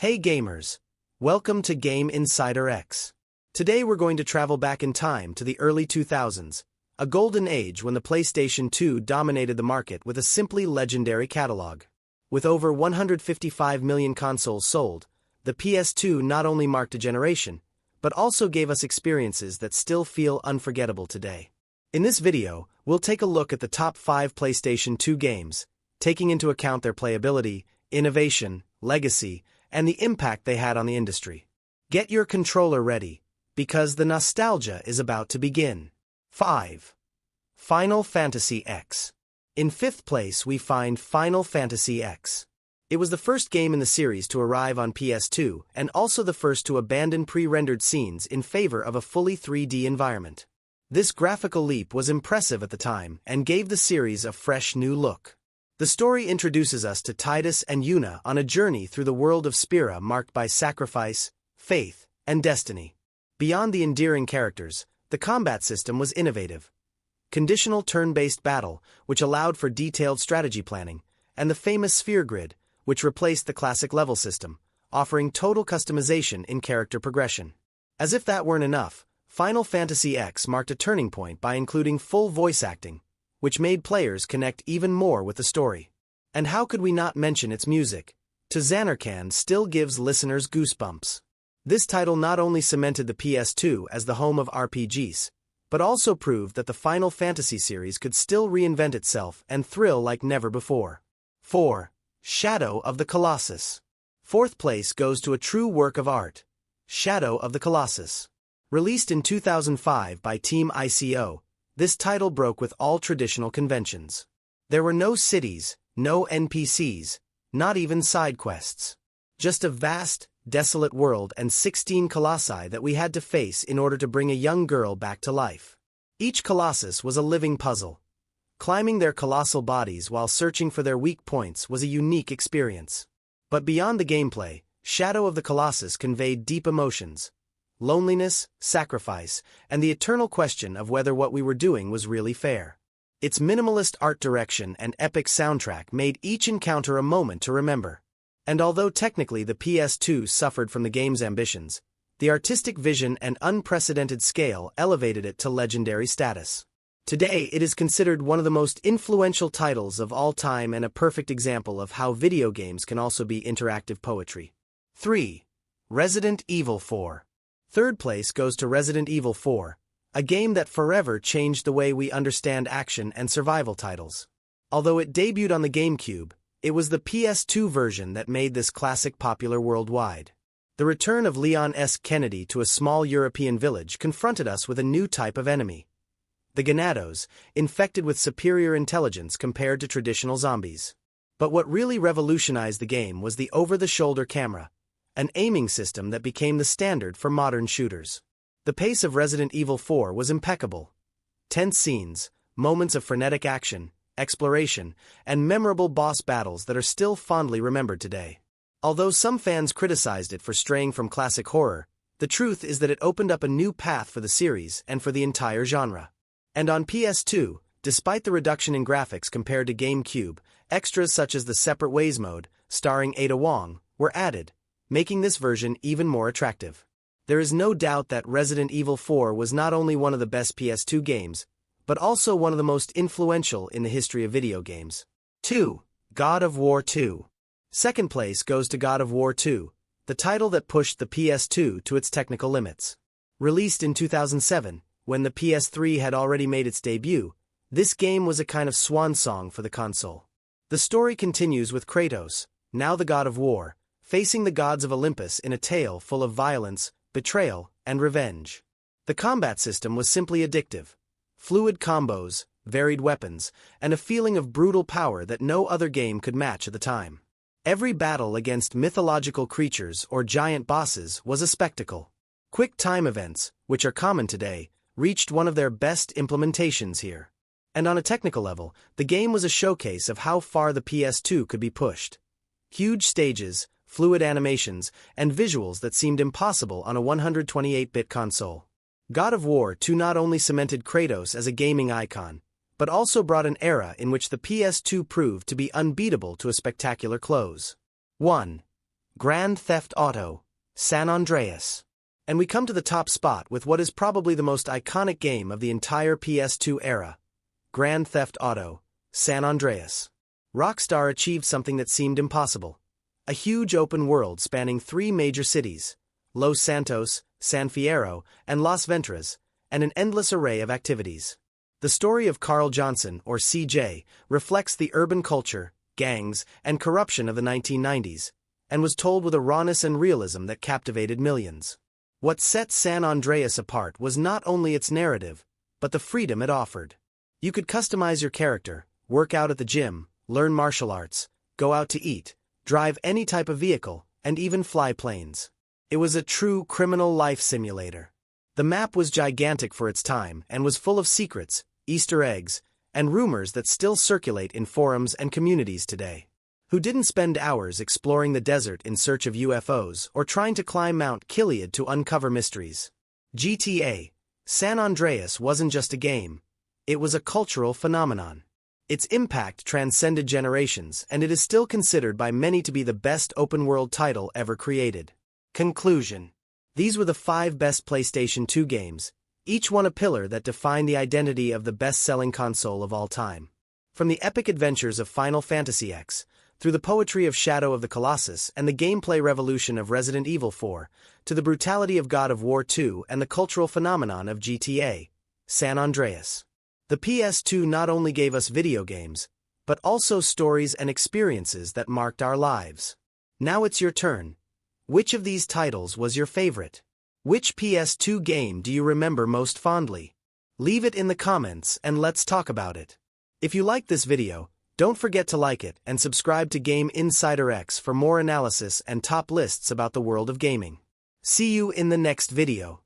Hey gamers! Welcome to Game Insider X. Today we're going to travel back in time to the early 2000s, a golden age when the PlayStation 2 dominated the market with a simply legendary catalog. With over 155 million consoles sold, the PS2 not only marked a generation, but also gave us experiences that still feel unforgettable today. In this video, we'll take a look at the top 5 PlayStation 2 games, taking into account their playability, innovation, legacy, and the impact they had on the industry. Get your controller ready, because the nostalgia is about to begin. 5. Final Fantasy X. In 5th place we find Final Fantasy X. It was the first game in the series to arrive on PS2 and also the first to abandon pre-rendered scenes in favor of a fully 3D environment. This graphical leap was impressive at the time and gave the series a fresh new look. The story introduces us to Tidus and Yuna on a journey through the world of Spira marked by sacrifice, faith, and destiny. Beyond the endearing characters, the combat system was innovative. Conditional turn-based battle, which allowed for detailed strategy planning, and the famous sphere grid, which replaced the classic level system, offering total customization in character progression. As if that weren't enough, Final Fantasy X marked a turning point by including full voice acting, which made players connect even more with the story. And how could we not mention its music? To Xanarkand still gives listeners goosebumps. This title not only cemented the PS2 as the home of RPGs, but also proved that the Final Fantasy series could still reinvent itself and thrill like never before. 4. Shadow of the Colossus. 4th place goes to a true work of art, Shadow of the Colossus. Released in 2005 by Team ICO, this title broke with all traditional conventions. There were no cities, no NPCs, not even side quests. Just a vast, desolate world and 16 colossi that we had to face in order to bring a young girl back to life. Each colossus was a living puzzle. Climbing their colossal bodies while searching for their weak points was a unique experience. But beyond the gameplay, Shadow of the Colossus conveyed deep emotions. Loneliness, sacrifice, and the eternal question of whether what we were doing was really fair. Its minimalist art direction and epic soundtrack made each encounter a moment to remember. And although technically the PS2 suffered from the game's ambitions, the artistic vision and unprecedented scale elevated it to legendary status. Today it is considered one of the most influential titles of all time and a perfect example of how video games can also be interactive poetry. 3. Resident Evil 4. 3rd place goes to Resident Evil 4, a game that forever changed the way we understand action and survival titles. Although it debuted on the GameCube, it was the PS2 version that made this classic popular worldwide. The return of Leon S. Kennedy to a small European village confronted us with a new type of enemy. The Ganados, infected with superior intelligence compared to traditional zombies. But what really revolutionized the game was the over-the-shoulder camera, an aiming system that became the standard for modern shooters. The pace of Resident Evil 4 was impeccable. Tense scenes, moments of frenetic action, exploration, and memorable boss battles that are still fondly remembered today. Although some fans criticized it for straying from classic horror, the truth is that it opened up a new path for the series and for the entire genre. And on PS2, despite the reduction in graphics compared to GameCube, extras such as the Separate Ways mode, starring Ada Wong, were added, making this version even more attractive. There is no doubt that Resident Evil 4 was not only one of the best PS2 games, but also one of the most influential in the history of video games. 2. God of War 2. 2nd place goes to God of War 2, the title that pushed the PS2 to its technical limits. Released in 2007, when the PS3 had already made its debut, this game was a kind of swan song for the console. The story continues with Kratos, now the God of War, facing the gods of Olympus in a tale full of violence, betrayal, and revenge. The combat system was simply addictive. Fluid combos, varied weapons, and a feeling of brutal power that no other game could match at the time. Every battle against mythological creatures or giant bosses was a spectacle. Quick time events, which are common today, reached one of their best implementations here. And on a technical level, the game was a showcase of how far the PS2 could be pushed. Huge stages, fluid animations, and visuals that seemed impossible on a 128-bit console. God of War 2 not only cemented Kratos as a gaming icon, but also brought an era in which the PS2 proved to be unbeatable to a spectacular close. 1. Grand Theft Auto, San Andreas. And we come to the top spot with what is probably the most iconic game of the entire PS2 era, Grand Theft Auto, San Andreas. Rockstar achieved something that seemed impossible. A huge open world spanning 3 major cities, Los Santos, San Fierro, and Las Venturas, and an endless array of activities. The story of Carl Johnson, or CJ, reflects the urban culture, gangs, and corruption of the 1990s, and was told with a rawness and realism that captivated millions. What set San Andreas apart was not only its narrative, but the freedom it offered. You could customize your character, work out at the gym, learn martial arts, go out to eat, drive any type of vehicle, and even fly planes. It was a true criminal life simulator. The map was gigantic for its time and was full of secrets, Easter eggs, and rumors that still circulate in forums and communities today. Who didn't spend hours exploring the desert in search of UFOs or trying to climb Mount Gilead to uncover mysteries? GTA, San Andreas wasn't just a game. It was a cultural phenomenon. Its impact transcended generations, and it is still considered by many to be the best open-world title ever created. Conclusion. These were the 5 best PlayStation 2 games, each one a pillar that defined the identity of the best-selling console of all time. From the epic adventures of Final Fantasy X, through the poetry of Shadow of the Colossus and the gameplay revolution of Resident Evil 4, to the brutality of God of War 2 and the cultural phenomenon of GTA, San Andreas. The PS2 not only gave us video games, but also stories and experiences that marked our lives. Now it's your turn. Which of these titles was your favorite? Which PS2 game do you remember most fondly? Leave it in the comments and let's talk about it. If you liked this video, don't forget to like it and subscribe to Game Insider X for more analysis and top lists about the world of gaming. See you in the next video.